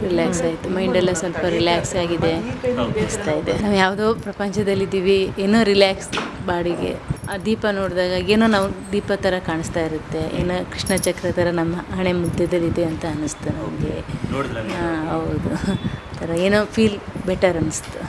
Relax ಆಯಿತು, ಮೈಂಡೆಲ್ಲ ಸ್ವಲ್ಪ relax ಆಗಿದೆ ಅನಿಸ್ತಾ ಇದೆ. ನಾವು ಯಾವುದೋ ಪ್ರಪಂಚದಲ್ಲಿದ್ದೀವಿ, ಏನೋ ರಿಲ್ಯಾಕ್ಸ್ ಬಾಡಿಗೆ. ಆ ದೀಪ ನೋಡಿದಾಗ ಏನೋ ನಾವು ದೀಪ ಥರ ಕಾಣಿಸ್ತಾ ಇರುತ್ತೆ, ಏನೋ ಕೃಷ್ಣ ಚಕ್ರ ಥರ ನಮ್ಮ ಹಣೆ ಮುದ್ದದಲ್ಲಿದೆ ಅಂತ ಅನ್ನಿಸ್ತು ನಮಗೆ. ಹೌದು, ಥರ ಏನೋ ಫೀಲ್ ಬೆಟರ್ ಅನ್ನಿಸ್ತು.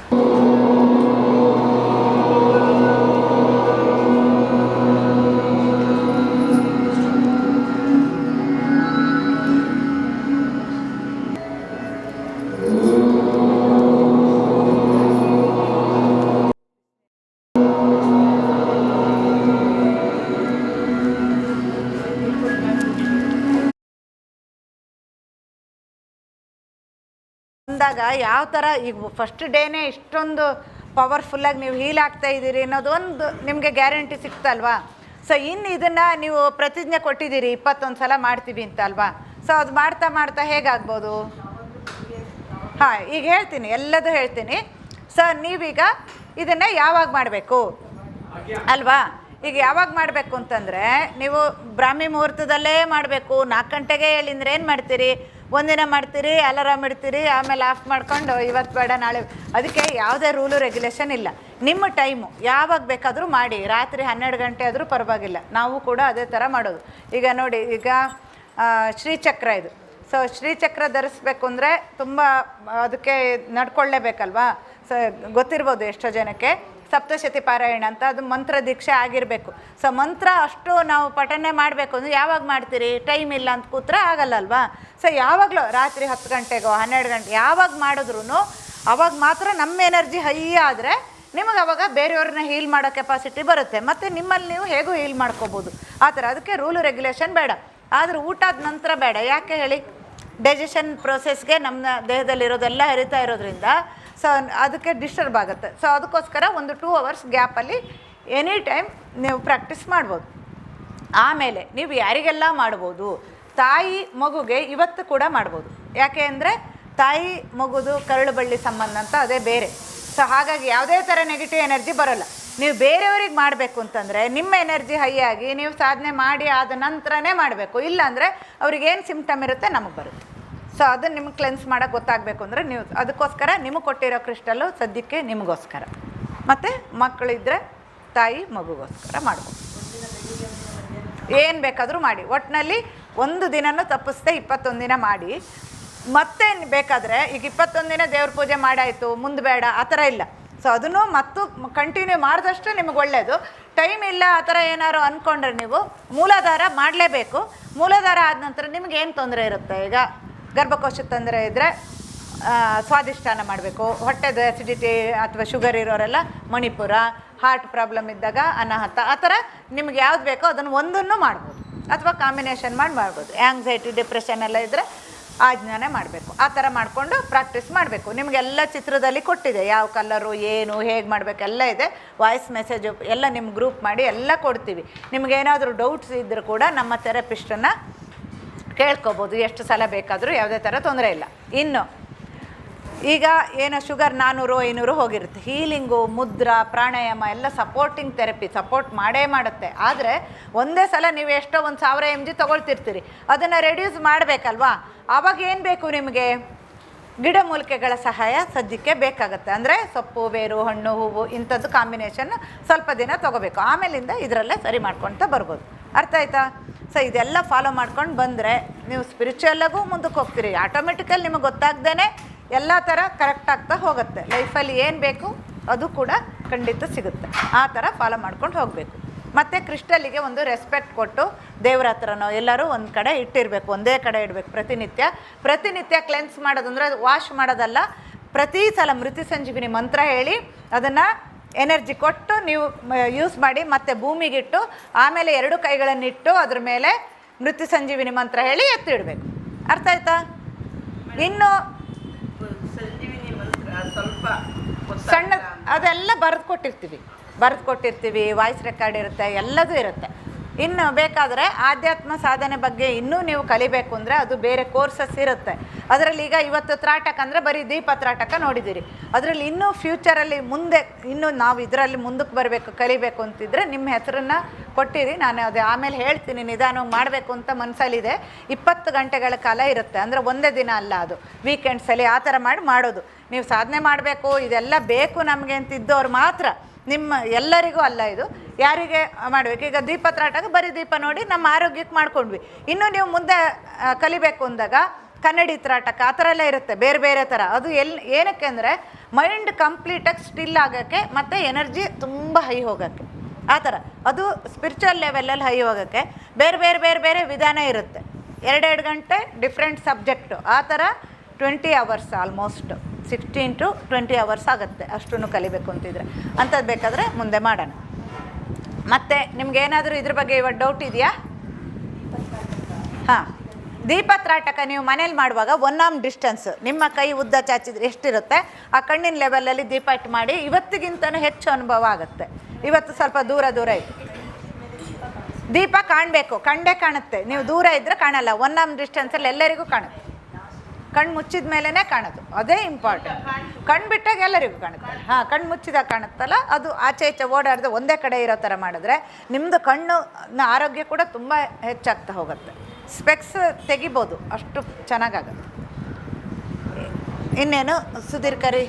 ಅಂದಾಗ ಯಾವ ಥರ ಈಗ ಫಸ್ಟ್ ಡೇನೇ ಇಷ್ಟೊಂದು ಪವರ್ಫುಲ್ಲಾಗಿ ನೀವು ಹೀಲ್ ಆಗ್ತಾ ಇದ್ದೀರಿ ಅನ್ನೋದೊಂದು ನಿಮಗೆ ಗ್ಯಾರಂಟಿ ಸಿಕ್ತಲ್ವಾ. ಸೊ ಇನ್ನು ಇದನ್ನು ನೀವು ಪ್ರತಿಜ್ಞೆ ಕೊಟ್ಟಿದ್ದೀರಿ 21 ಸಲ ಮಾಡ್ತೀವಿ ಅಂತ ಅಲ್ವಾ. ಸೊ ಅದು ಮಾಡ್ತಾ ಮಾಡ್ತಾ ಹೇಗಾಗ್ಬೋದು? ಹಾಂ, ಈಗ ಹೇಳ್ತೀನಿ, ಎಲ್ಲದೂ ಹೇಳ್ತೀನಿ. ಸೊ ನೀವೀಗ ಇದನ್ನು ಯಾವಾಗ ಮಾಡಬೇಕು ಅಲ್ವಾ? ಈಗ ಯಾವಾಗ ಮಾಡಬೇಕು ಅಂತಂದರೆ, ನೀವು ಬ್ರಾಹ್ಮಿ ಮುಹೂರ್ತದಲ್ಲೇ ಮಾಡಬೇಕು. 4 ಗಂಟೆಗೆ ಹೇಳಿದ್ರೆ ಏನು ಮಾಡ್ತೀರಿ? ಒಂದಿನ ಮಾಡ್ತೀರಿ, ಅಲಾರಾಮ್ ಇಡ್ತೀರಿ, ಆಮೇಲೆ ಆಫ್ ಮಾಡ್ಕೊಂಡು ಇವತ್ತು ಬೇಡ ನಾಳೆ. ಅದಕ್ಕೆ ಯಾವುದೇ ರೂಲು ರೆಗ್ಯುಲೇಷನ್ ಇಲ್ಲ. ನಿಮ್ಮ ಟೈಮು ಯಾವಾಗ ಬೇಕಾದರೂ ಮಾಡಿ. ರಾತ್ರಿ 12 ಗಂಟೆ ಆದರೂ ಪರವಾಗಿಲ್ಲ. ನಾವು ಕೂಡ ಅದೇ ಥರ ಮಾಡೋದು. ಈಗ ನೋಡಿ, ಈಗ ಶ್ರೀಚಕ್ರ ಇದು. ಸೊ ಶ್ರೀಚಕ್ರ ಧರಿಸ್ಬೇಕು ಅಂದರೆ ತುಂಬ ಅದಕ್ಕೆ ನಡ್ಕೊಳ್ಳೇಬೇಕಲ್ವಾ. ಸೊ ಗೊತ್ತಿರ್ಬೋದು ಎಷ್ಟೋ ಜನಕ್ಕೆ. ಸಪ್ತಶತಿ ಪಾರಾಯಣ ಅಂತ, ಅದು ಮಂತ್ರ ದೀಕ್ಷೆ ಆಗಿರಬೇಕು. ಸೊ ಮಂತ್ರ ಅಷ್ಟು ನಾವು ಪಠನೆ ಮಾಡಬೇಕು ಅಂದರೆ ಯಾವಾಗ ಮಾಡ್ತೀರಿ? ಟೈಮ್ ಇಲ್ಲ ಅಂತ ಕೂತ್ರೆ ಆಗಲ್ಲ ಅಲ್ವಾ. ಸೊ ಯಾವಾಗಲೂ ರಾತ್ರಿ 10 ಗಂಟೆಗೋ 12 ಗಂಟೆ ಯಾವಾಗ ಮಾಡಿದ್ರೂ ಅವಾಗ ಮಾತ್ರ ನಮ್ಮ ಎನರ್ಜಿ ಹೈ ಆದರೆ ನಿಮಗೆ ಅವಾಗ ಬೇರೆಯವ್ರನ್ನ ಹೀಲ್ ಮಾಡೋ ಕೆಪಾಸಿಟಿ ಬರುತ್ತೆ. ಮತ್ತು ನಿಮ್ಮಲ್ಲಿ ನೀವು ಹೇಗೂ ಹೀಲ್ ಮಾಡ್ಕೋಬೋದು ಆ ಥರ. ಅದಕ್ಕೆ ರೂಲು ರೆಗ್ಯುಲೇಷನ್ ಬೇಡ. ಆದರೆ ಊಟದ ನಂತರ ಬೇಡ. ಯಾಕೆ ಹೇಳಿ? ಡೈಜೆಷನ್ ಪ್ರೋಸೆಸ್ಗೆ ನಮ್ಮ ದೇಹದಲ್ಲಿರೋದೆಲ್ಲ ಹರಿತಾ ಇರೋದ್ರಿಂದ ಸೊ ಅದಕ್ಕೆ ಡಿಸ್ಟರ್ಬ್ ಆಗುತ್ತೆ. ಸೊ ಅದಕ್ಕೋಸ್ಕರ ಒಂದು 2 ಅವರ್ಸ್ ಗ್ಯಾಪಲ್ಲಿ ಎನಿ ಟೈಮ್ ನೀವು ಪ್ರಾಕ್ಟೀಸ್ ಮಾಡ್ಬೋದು. ಆಮೇಲೆ ನೀವು ಯಾರಿಗೆಲ್ಲ ಮಾಡ್ಬೋದು, ತಾಯಿ ಮಗುಗೆ ಇವತ್ತು ಕೂಡ ಮಾಡ್ಬೋದು. ಯಾಕೆ ಅಂದರೆ ತಾಯಿ ಮಗುದು ಕರಳು ಬಳ್ಳಿ ಸಂಬಂಧ ಅಂತ ಅದೇ ಬೇರೆ. ಸೊ ಹಾಗಾಗಿ ಯಾವುದೇ ಥರ ನೆಗೆಟಿವ್ ಎನರ್ಜಿ ಬರೋಲ್ಲ. ನೀವು ಬೇರೆಯವ್ರಿಗೆ ಮಾಡಬೇಕು ಅಂತಂದರೆ ನಿಮ್ಮ ಎನರ್ಜಿ ಹೈ ಆಗಿ ನೀವು ಸಾಧನೆ ಮಾಡಿ ಆದ ನಂತರನೇ ಮಾಡಬೇಕು. ಇಲ್ಲಾಂದರೆ ಅವ್ರಿಗೇನು ಸಿಮ್ಟಮ್ ಇರುತ್ತೆ ನಮಗೆ ಬರುತ್ತೆ. ಸೊ ಅದನ್ನು ನಿಮ್ಗೆ ಕ್ಲೆನ್ಸ್ ಮಾಡೋಕ್ಕೆ ಗೊತ್ತಾಗಬೇಕು ಅಂದರೆ ನೀವು ಅದಕ್ಕೋಸ್ಕರ ನಿಮಗೆ ಕೊಟ್ಟಿರೋ ಕ್ರಿಸ್ಟಲ್ಲು ಸದ್ಯಕ್ಕೆ ನಿಮಗೋಸ್ಕರ, ಮತ್ತು ಮಕ್ಕಳಿದ್ದರೆ ತಾಯಿ ಮಗುಗೋಸ್ಕರ ಮಾಡ್ಬೋದು. ಏನು ಬೇಕಾದರೂ ಮಾಡಿ. ಒಟ್ಟಿನಲ್ಲಿ ಒಂದು ದಿನನೂ ತಪ್ಪಿಸ್ದೆ 21 ದಿನ ಮಾಡಿ. ಮತ್ತೆ ಬೇಕಾದರೆ ಈಗ 21 ದಿನ ದೇವ್ರ ಪೂಜೆ ಮಾಡಾಯಿತು, ಮುಂದೆ ಬೇಡ ಆ ಥರ ಇಲ್ಲ. ಸೊ ಅದನ್ನು ಮತ್ತು ಕಂಟಿನ್ಯೂ ಮಾಡಿದಷ್ಟು ನಿಮಗೆ ಒಳ್ಳೆಯದು. ಟೈಮ್ ಇಲ್ಲ ಆ ಥರ ಏನಾರು ಅಂದ್ಕೊಂಡ್ರೆ ನೀವು ಮೂಲಾಧಾರ ಮಾಡಲೇಬೇಕು. ಮೂಲಾಧಾರ ಆದ ನಂತರ ನಿಮ್ಗೆ ಏನು ತೊಂದರೆ ಇರುತ್ತೆ? ಈಗ ಗರ್ಭಕೋಶದ ತೊಂದರೆ ಇದ್ದರೆ ಸ್ವಾದಿಷ್ಠಾನ ಮಾಡಬೇಕು. ಹೊಟ್ಟೆದು ಆ್ಯಸಿಡಿಟಿ ಅಥವಾ ಶುಗರ್ ಇರೋರೆಲ್ಲ ಮಣಿಪುರ, ಹಾರ್ಟ್ ಪ್ರಾಬ್ಲಮ್ ಇದ್ದಾಗ ಅನಾಹತ, ಆ ಥರ ನಿಮ್ಗೆ ಯಾವ್ದು ಬೇಕೋ ಅದನ್ನು ಒಂದನ್ನು ಮಾಡ್ಬೋದು, ಅಥವಾ ಕಾಂಬಿನೇಷನ್ ಮಾಡ್ಬೋದು. ಆ್ಯಂಗ್ಸೈಟಿ, ಡಿಪ್ರೆಷನ್ ಎಲ್ಲ ಇದ್ದರೆ ಆಜ್ಞಾನೆ ಮಾಡಬೇಕು. ಆ ಥರ ಮಾಡಿಕೊಂಡು ಪ್ರಾಕ್ಟೀಸ್ ಮಾಡಬೇಕು. ನಿಮಗೆಲ್ಲ ಚಿತ್ರದಲ್ಲಿ ಕೊಟ್ಟಿದೆ, ಯಾವ ಕಲರು ಏನು ಹೇಗೆ ಮಾಡಬೇಕು ಎಲ್ಲ ಇದೆ. ವಾಯ್ಸ್ ಮೆಸೇಜು ಎಲ್ಲ ನಿಮ್ಮ ಗ್ರೂಪ್ ಮಾಡಿ ಎಲ್ಲ ಕೊಡ್ತೀವಿ. ನಿಮಗೇನಾದರೂ ಡೌಟ್ಸ್ ಇದ್ದರೂ ಕೂಡ ನಮ್ಮ ಥೆರಪಿಸ್ಟನ್ನು ಕೇಳ್ಕೊಬೋದು. ಎಷ್ಟು ಸಲ ಬೇಕಾದರೂ, ಯಾವುದೇ ಥರ ತೊಂದರೆ ಇಲ್ಲ. ಇನ್ನು ಈಗ ಏನೋ ಶುಗರ್ 400-500 ಹೋಗಿರುತ್ತೆ. ಹೀಲಿಂಗು, ಮುದ್ರಾ, ಪ್ರಾಣಾಯಾಮ ಎಲ್ಲ ಸಪೋರ್ಟಿಂಗ್ ಥೆರಪಿ ಸಪೋರ್ಟ್ ಮಾಡೇ ಮಾಡುತ್ತೆ. ಆದರೆ ಒಂದೇ ಸಲ ನೀವು ಎಷ್ಟೋ 1000 mg ತೊಗೊಳ್ತಿರ್ತೀರಿ, ಅದನ್ನು ರೆಡ್ಯೂಸ್ ಮಾಡಬೇಕಲ್ವಾ. ಆವಾಗ ಏನು ಬೇಕು ನಿಮಗೆ? ಗಿಡಮೂಲಿಕೆಗಳ ಸಹಾಯ ಸದ್ಯಕ್ಕೆ ಬೇಕಾಗುತ್ತೆ. ಅಂದರೆ ಸೊಪ್ಪು, ಬೇರು, ಹಣ್ಣು, ಹೂವು ಇಂಥದ್ದು ಕಾಂಬಿನೇಷನ್ ಸ್ವಲ್ಪ ದಿನ ತೊಗೋಬೇಕು. ಆಮೇಲಿಂದ ಇದರಲ್ಲೇ ಸರಿ ಮಾಡ್ಕೊಳ್ತಾ ಬರ್ಬೋದು. ಅರ್ಥ ಆಯ್ತಾ? ಸೊ ಇದೆಲ್ಲ ಫಾಲೋ ಮಾಡ್ಕೊಂಡು ಬಂದರೆ ನೀವು ಸ್ಪಿರಿಚುವಲ್ಲಾಗೂ ಮುಂದಕ್ಕೆ ಹೋಗ್ತೀರಿ. ಆಟೋಮೆಟಿಕಲ್ ನಿಮಗೆ ಗೊತ್ತಾಗ್ದೇ ಎಲ್ಲ ಥರ ಕರೆಕ್ಟ್ ಆಗ್ತಾ ಹೋಗುತ್ತೆ. ಲೈಫಲ್ಲಿ ಏನು ಬೇಕು ಅದು ಕೂಡ ಖಂಡಿತ ಸಿಗುತ್ತೆ. ಆ ಥರ ಫಾಲೋ ಮಾಡ್ಕೊಂಡು ಹೋಗಬೇಕು. ಮತ್ತು ಕ್ರಿಸ್ಟಲ್ಲಿಗೆ ಒಂದು ರೆಸ್ಪೆಕ್ಟ್ ಕೊಟ್ಟು ದೇವ್ರ ಹತ್ರನೋ ಎಲ್ಲರೂ ಒಂದು ಕಡೆ ಇಟ್ಟಿರಬೇಕು, ಒಂದೇ ಕಡೆ ಇಡಬೇಕು. ಪ್ರತಿನಿತ್ಯ ಕ್ಲೆನ್ಸ್ ಮಾಡೋದಂದರೆ ಅದು ವಾಶ್ ಮಾಡೋದಲ್ಲ. ಪ್ರತಿ ಸಲ ಮೃತ್ಯು ಸಂಜೀವಿನಿ ಮಂತ್ರ ಹೇಳಿ ಅದನ್ನು ಎನರ್ಜಿ ಕೊಟ್ಟು ನೀವು ಯೂಸ್ ಮಾಡಿ, ಮತ್ತು ಭೂಮಿಗಿಟ್ಟು ಆಮೇಲೆ 2 ಕೈಗಳನ್ನಿಟ್ಟು ಅದ್ರ ಮೇಲೆ ಮೃತ್ಯು ಸಂಜೀವಿನಿ ಮಂತ್ರ ಹೇಳಿ ಎತ್ತಿಡಬೇಕು. ಅರ್ಥ ಆಯ್ತಾ? ಇನ್ನು ಸ್ವಲ್ಪ ಸಣ್ಣ ಅದೆಲ್ಲ ಬರೆದು ಕೊಟ್ಟಿರ್ತೀವಿ, ವಾಯ್ಸ್ ರೆಕಾರ್ಡ್ ಇರುತ್ತೆ, ಎಲ್ಲದೂ ಇರುತ್ತೆ. ಇನ್ನು ಬೇಕಾದರೆ ಆಧ್ಯಾತ್ಮ ಸಾಧನೆ ಬಗ್ಗೆ ಇನ್ನೂ ನೀವು ಕಲಿಬೇಕು ಅಂದರೆ ಅದು ಬೇರೆ ಕೋರ್ಸಸ್ ಇರುತ್ತೆ. ಅದರಲ್ಲಿ ಈಗ ಇವತ್ತು ತ್ರಾಟಕ ಅಂದರೆ ಬರೀ ದೀಪ ತ್ರಾಟಕ ನೋಡಿದ್ದೀರಿ. ಅದರಲ್ಲಿ ಇನ್ನೂ ಫ್ಯೂಚರಲ್ಲಿ ಮುಂದೆ ಇನ್ನೂ ನಾವು ಇದರಲ್ಲಿ ಮುಂದಕ್ಕೆ ಬರಬೇಕು, ಕಲಿಬೇಕು ಅಂತಿದ್ರೆ ನಿಮ್ಮ ಹೆಸರನ್ನು ಕೊಟ್ಟಿರಿ. ನಾನು ಅದು ಆಮೇಲೆ ಹೇಳ್ತೀನಿ, ನಿಧಾನವಾಗಿ ಮಾಡಬೇಕು ಅಂತ ಮನಸ್ಸಲ್ಲಿದೆ. 20 ಗಂಟೆಗಳ ಕಾಲ ಇರುತ್ತೆ, ಅಂದರೆ ಒಂದೇ ದಿನ ಅಲ್ಲ, ಅದು ವೀಕೆಂಡ್ಸಲ್ಲಿ ಆ ಥರ ಮಾಡೋದು. ನೀವು ಸಾಧನೆ ಮಾಡಬೇಕು, ಇದೆಲ್ಲ ಬೇಕು ನಮಗೆ ಅಂತಿದ್ದವ್ರು ಮಾತ್ರ, ನಿಮ್ಮ ಎಲ್ಲರಿಗೂ ಅಲ್ಲ ಇದು, ಯಾರಿಗೆ ಮಾಡಬೇಕು. ಈಗ ದೀಪತ್ರಾಟಕ್ಕೆ ಬರೀ ದೀಪ ನೋಡಿ ನಮ್ಮ ಆರೋಗ್ಯಕ್ಕೆ ಮಾಡ್ಕೊಂಡ್ವಿ. ಇನ್ನು ನೀವು ಮುಂದೆ ಕಲಿಬೇಕು ಅಂದಾಗ ಕನ್ನಡಿ ತ್ರಾಟಕ ಆ ಥರ ಎಲ್ಲ ಇರುತ್ತೆ, ಬೇರೆ ಬೇರೆ ಥರ. ಅದು ಏನಕ್ಕೆ ಅಂದರೆ ಮೈಂಡ್ ಕಂಪ್ಲೀಟಾಗಿ ಸ್ಟಿಲ್ ಆಗೋಕ್ಕೆ ಮತ್ತು ಎನರ್ಜಿ ತುಂಬ ಹೈ ಹೋಗೋಕ್ಕೆ, ಆ ಥರ. ಅದು ಸ್ಪಿರಿಚುವಲ್ ಲೆವೆಲಲ್ಲಿ ಹೈ ಹೋಗೋಕ್ಕೆ ಬೇರೆ ಬೇರೆ ಬೇರೆ ಬೇರೆ ವಿಧಾನ ಇರುತ್ತೆ. 2 ಗಂಟೆ ಡಿಫ್ರೆಂಟ್ ಸಬ್ಜೆಕ್ಟು, ಆ ಥರ 20 hours ಆಲ್ಮೋಸ್ಟ್ 16 to 20 hours ಆಗುತ್ತೆ ಅಷ್ಟನ್ನು ಕಲಿಬೇಕು ಅಂತಿದ್ರೆ. ಅಂಥದ್ದು ಬೇಕಾದರೆ ಮುಂದೆ ಮಾಡೋಣ. ಮತ್ತು ನಿಮ್ಗೇನಾದರೂ ಇದ್ರ ಬಗ್ಗೆ ಇವಾಗ ಡೌಟ್ ಇದೆಯಾ? ಹಾಂ, ದೀಪತ್ರಾಟಕ ನೀವು ಮನೇಲಿ ಮಾಡುವಾಗ 1 arm ಡಿಸ್ಟೆನ್ಸ್, ನಿಮ್ಮ ಕೈ ಉದ್ದ ಚಾಚಿದ್ರೆ ಎಷ್ಟಿರುತ್ತೆ ಆ ಕಣ್ಣಿನ ಲೆವೆಲಲ್ಲಿ ದೀಪ ಇಟ್ಟು ಮಾಡಿ. ಇವತ್ತಿಗಿಂತನೂ ಹೆಚ್ಚು ಅನುಭವ ಆಗುತ್ತೆ. ಇವತ್ತು ಸ್ವಲ್ಪ ದೂರ ಇದೆ, ದೀಪ ಕಾಣಬೇಕು, ಕಂಡೇ ಕಾಣುತ್ತೆ. ನೀವು ದೂರ ಇದ್ದರೆ ಕಾಣಲ್ಲ. 1 arm ಡಿಸ್ಟೆನ್ಸಲ್ಲಿ ಎಲ್ಲರಿಗೂ ಕಾಣುತ್ತೆ. ಕಣ್ಣು ಮುಚ್ಚಿದ ಮೇಲೇ ಕಾಣೋದು, ಅದೇ ಇಂಪಾರ್ಟೆಂಟ್. ಕಣ್ಣು ಬಿಟ್ಟಾಗ ಎಲ್ಲರಿಗೂ ಕಾಣುತ್ತೆ. ಹಾಂ, ಕಣ್ಣು ಮುಚ್ಚಿದಾಗ ಕಾಣುತ್ತಲ್ಲ, ಅದು ಆಚೆ ಈಚೆ ಓಡಾಡದೆ ಒಂದೇ ಕಡೆ ಇರೋ ಥರ ಮಾಡಿದ್ರೆ ನಿಮ್ಮದು ಕಣ್ಣು ಆರೋಗ್ಯ ಕೂಡ ತುಂಬ ಹೆಚ್ಚಾಗ್ತಾ ಹೋಗುತ್ತೆ. ಸ್ಪೆಕ್ಸ್ ತೆಗಿಬೋದು, ಅಷ್ಟು ಚೆನ್ನಾಗಾಗುತ್ತೆ. ಇನ್ನೇನು ಸುಧೀರ್ ಕರಿ